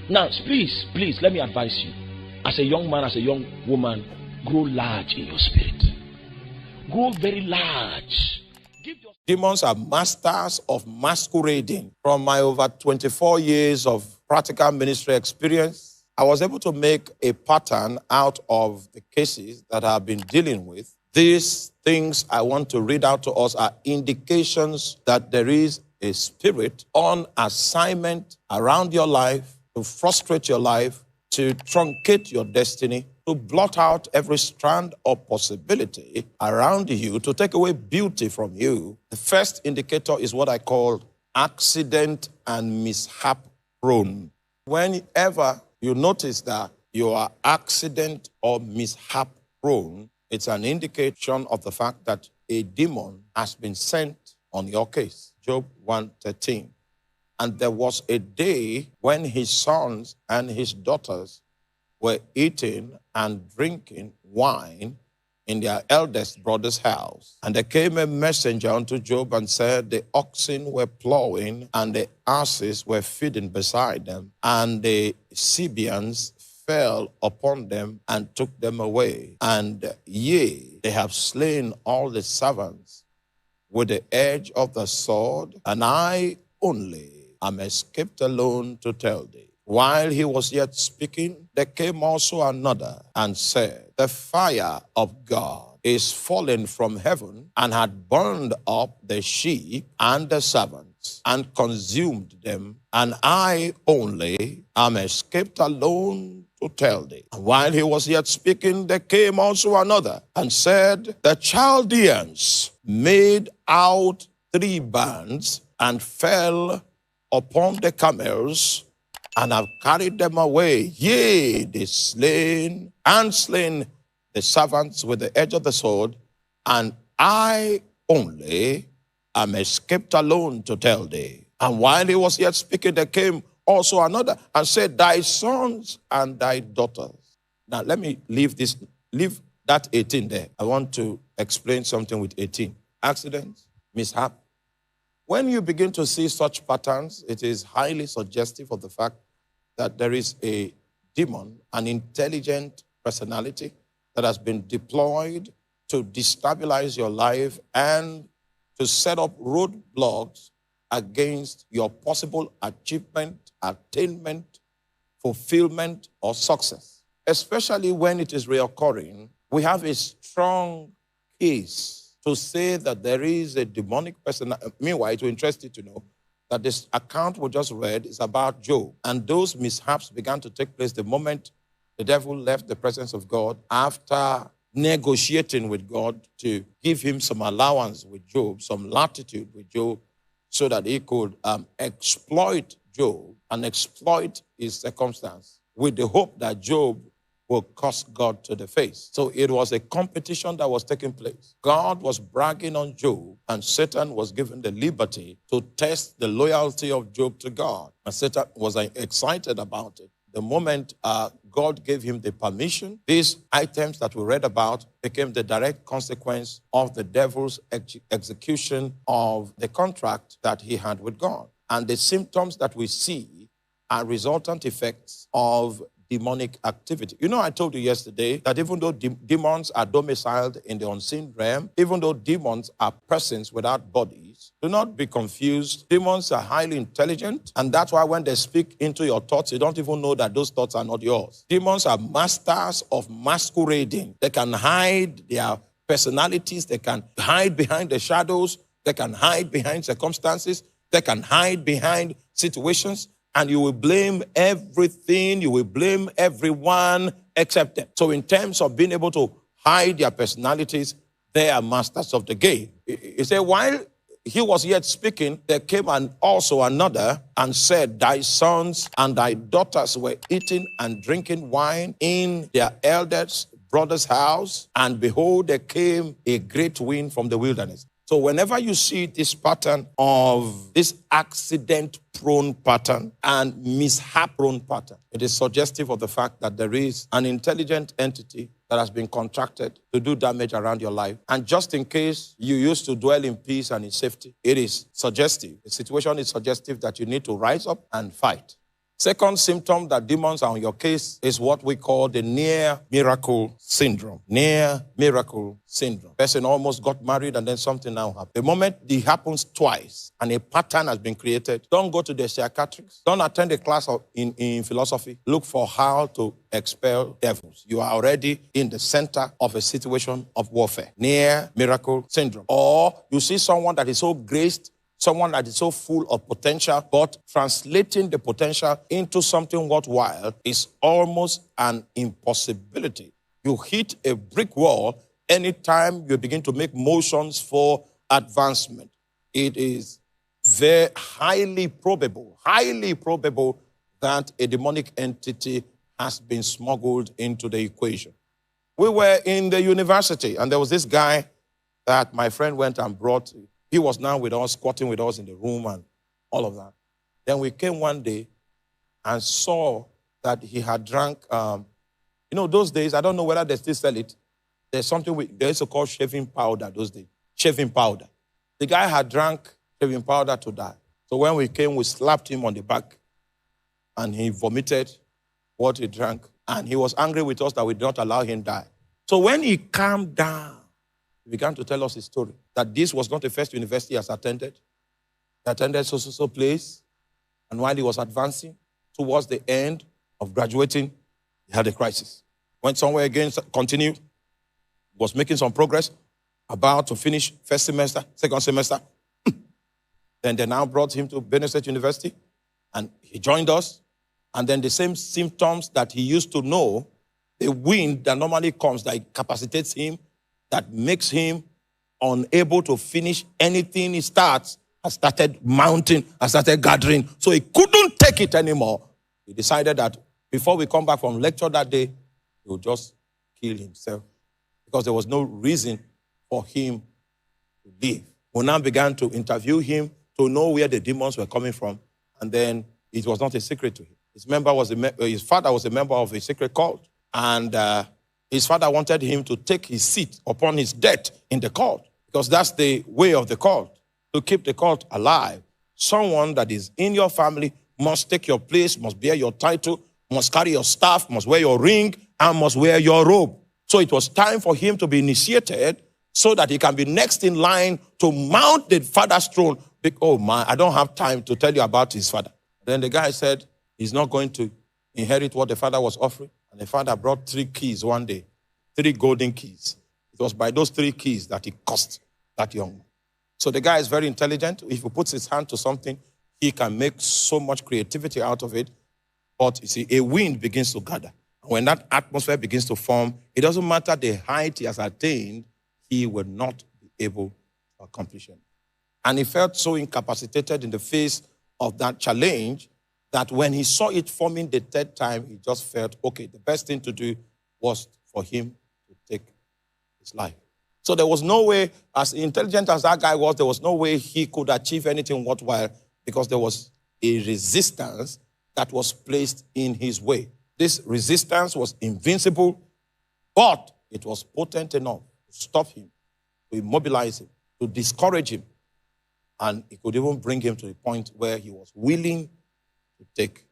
Now, please, let me advise you. As a young man, as a young woman, grow large in your spirit. Grow very large. Demons are masters of masquerading. From my over 24 years of practical ministry experience, I was able to make a pattern out of the cases that I've been dealing with. These things I want to read out to us are indications that there is a spirit on assignment around your life to frustrate your life, to truncate your destiny, to blot out every strand or possibility around you, to take away beauty from you. The first indicator is what I call accident and mishap prone. Whenever you notice that you are accident or mishap prone, it's an indication of the fact that a demon has been sent on your case. Job 1:13. And there was a day when his sons and his daughters were eating and drinking wine in their eldest brother's house. And there came a messenger unto Job and said, the oxen were plowing and the asses were feeding beside them, and the Sabeans fell upon them and took them away. And yea, they have slain all the servants with the edge of the sword, and I only am escaped alone to tell thee. While he was yet speaking, there came also another and said, the fire of God is fallen from heaven and had burned up the sheep and the servants and consumed them, and I only am escaped alone to tell thee. And while he was yet speaking, there came also another and said, the Chaldeans made out 3 bands and fell upon the camels and have carried them away. Yea, they slain the servants with the edge of the sword, and I only am escaped alone to tell thee. And while he was yet speaking, there came also another and said, thy sons and thy daughters. Now let me leave that 18 there. I want to explain something with 18. Accidents, mishap. When you begin to see such patterns, it is highly suggestive of the fact that there is a demon, an intelligent personality that has been deployed to destabilize your life and to set up roadblocks against your possible achievement, attainment, fulfillment, or success. Especially when it is reoccurring, we have a strong case to say that there is a demonic person. Meanwhile, it will interest you to know that this account we just read is about Job. And those mishaps began to take place the moment the devil left the presence of God after negotiating with God to give him some allowance with Job, some latitude with Job, so that he could exploit Job and exploit his circumstance with the hope that Job will curse God to the face. So it was a competition that was taking place. God was bragging on Job, and Satan was given the liberty to test the loyalty of Job to God. And Satan was excited about it. The moment God gave him the permission, these items that we read about became the direct consequence of the devil's execution of the contract that he had with God. And the symptoms that we see are resultant effects of demonic activity. You know, I told you yesterday that even though demons are domiciled in the unseen realm, even though demons are persons without bodies, do not be confused. Demons are highly intelligent, and that's why when they speak into your thoughts, you don't even know that those thoughts are not yours. Demons are masters of masquerading. They can hide their personalities. They can hide behind the shadows. They can hide behind circumstances. They can hide behind situations. And you will blame everything, you will blame everyone except them. So in terms of being able to hide their personalities, they are masters of the game. He said, while he was yet speaking, there came also another and said, thy sons and thy daughters were eating and drinking wine in their eldest brother's house, and behold, there came a great wind from the wilderness. So whenever you see this pattern of this accident-prone pattern and mishap-prone pattern, it is suggestive of the fact that there is an intelligent entity that has been contracted to do damage around your life. And just in case you used to dwell in peace and in safety, it is suggestive. The situation is suggestive that you need to rise up and fight. Second symptom that demons are on your case is what we call the near miracle syndrome. Near miracle syndrome. Person almost got married and then something now happened. The moment it happens twice and a pattern has been created, don't go to the psychiatrists. Don't attend a class in philosophy. Look for how to expel devils. You are already in the center of a situation of warfare. Near miracle syndrome. Or you see someone that is so graced, someone that is so full of potential, but translating the potential into something worthwhile is almost an impossibility. You hit a brick wall anytime you begin to make motions for advancement. It is very highly probable that a demonic entity has been smuggled into the equation. We were in the university, and there was this guy that my friend went and brought. He was now with us, squatting with us in the room and all of that. Then we came one day and saw that he had drank, those days, I don't know whether they still sell it. There's something they used to call shaving powder those days. Shaving powder. The guy had drank shaving powder to die. So when we came, we slapped him on the back and he vomited what he drank. And he was angry with us that we did not allow him die. So when he calmed down, he began to tell us his story, that this was not the first university he has attended. He attended so place, and while he was advancing towards the end of graduating, he had a crisis. Went somewhere again, continued, was making some progress, about to finish first semester, second semester. Then they now brought him to Benue State University, and he joined us. And then the same symptoms that he used to know, the wind that normally comes, that incapacitates him, that makes him unable to finish anything he starts, has started mounting, has started gathering. So he couldn't take it anymore. He decided that before we come back from lecture that day, he would just kill himself because there was no reason for him to leave. We now began to interview him to know where the demons were coming from, and then it was not a secret to him. His father was a member of a secret cult, and his father wanted him to take his seat upon his death in the cult, because that's the way of the cult, to keep the cult alive. Someone that is in your family must take your place, must bear your title, must carry your staff, must wear your ring, and must wear your robe. So it was time for him to be initiated so that he can be next in line to mount the father's throne. Oh man, I don't have time to tell you about his father. Then the guy said he's not going to inherit what the father was offering. And the father brought 3 keys one day, 3 golden keys. It was by those 3 keys that he cursed that young man. So the guy is very intelligent. If he puts his hand to something, he can make so much creativity out of it. But you see, a wind begins to gather. And when that atmosphere begins to form, it doesn't matter the height he has attained, he will not be able to accomplish it. And he felt so incapacitated in the face of that challenge that when he saw it forming the 3rd time, he just felt, okay, the best thing to do was for him to take his life. So there was no way, as intelligent as that guy was, there was no way he could achieve anything worthwhile because there was a resistance that was placed in his way. This resistance was invincible, but it was potent enough to stop him, to immobilize him, to discourage him. And it could even bring him to the point where he was willing to take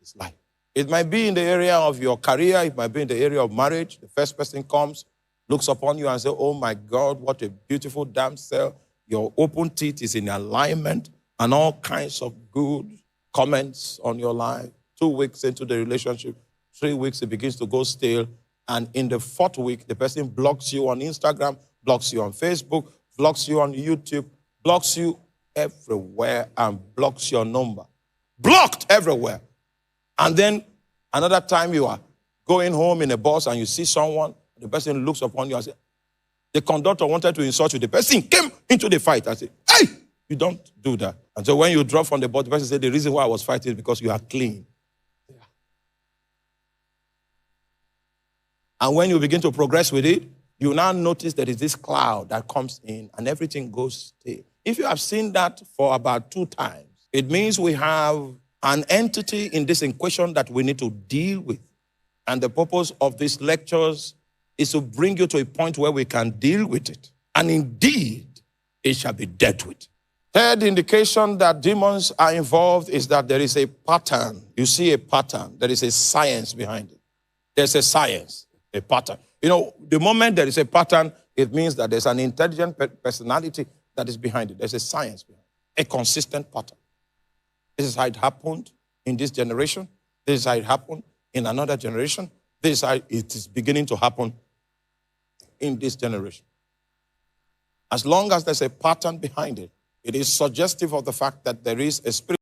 his life. It might be in the area of your career. It might be in the area of marriage. The first person comes, looks upon you and says, oh my God, what a beautiful damsel. Your open teeth is in alignment, and all kinds of good comments on your life. 2 weeks into the relationship, 3 weeks, it begins to go stale. And in the 4th week, the person blocks you on Instagram, blocks you on Facebook, blocks you on YouTube, blocks you everywhere, and blocks your number. Blocked everywhere. And then another time you are going home in a bus and you see someone, the person looks upon you and says, the conductor wanted to insult you. The person came into the fight and said, hey, you don't do that. And so when you drop from the bus, the person said, the reason why I was fighting is because you are clean. Yeah. And when you begin to progress with it, you now notice there is this cloud that comes in and everything goes stale. If you have seen that for about 2 times, it means we have an entity in this equation that we need to deal with. And the purpose of these lectures is to bring you to a point where we can deal with it. And indeed, it shall be dealt with. Third indication that demons are involved is that there is a pattern. You see a pattern. There is a science behind it. There's a science, a pattern. You know, the moment there is a pattern, it means that there's an intelligent personality that is behind it. There's a science behind it, a consistent pattern. This is how it happened in this generation. This is how it happened in another generation. This is how it is beginning to happen in this generation. As long as there's a pattern behind it, it is suggestive of the fact that there is a spirit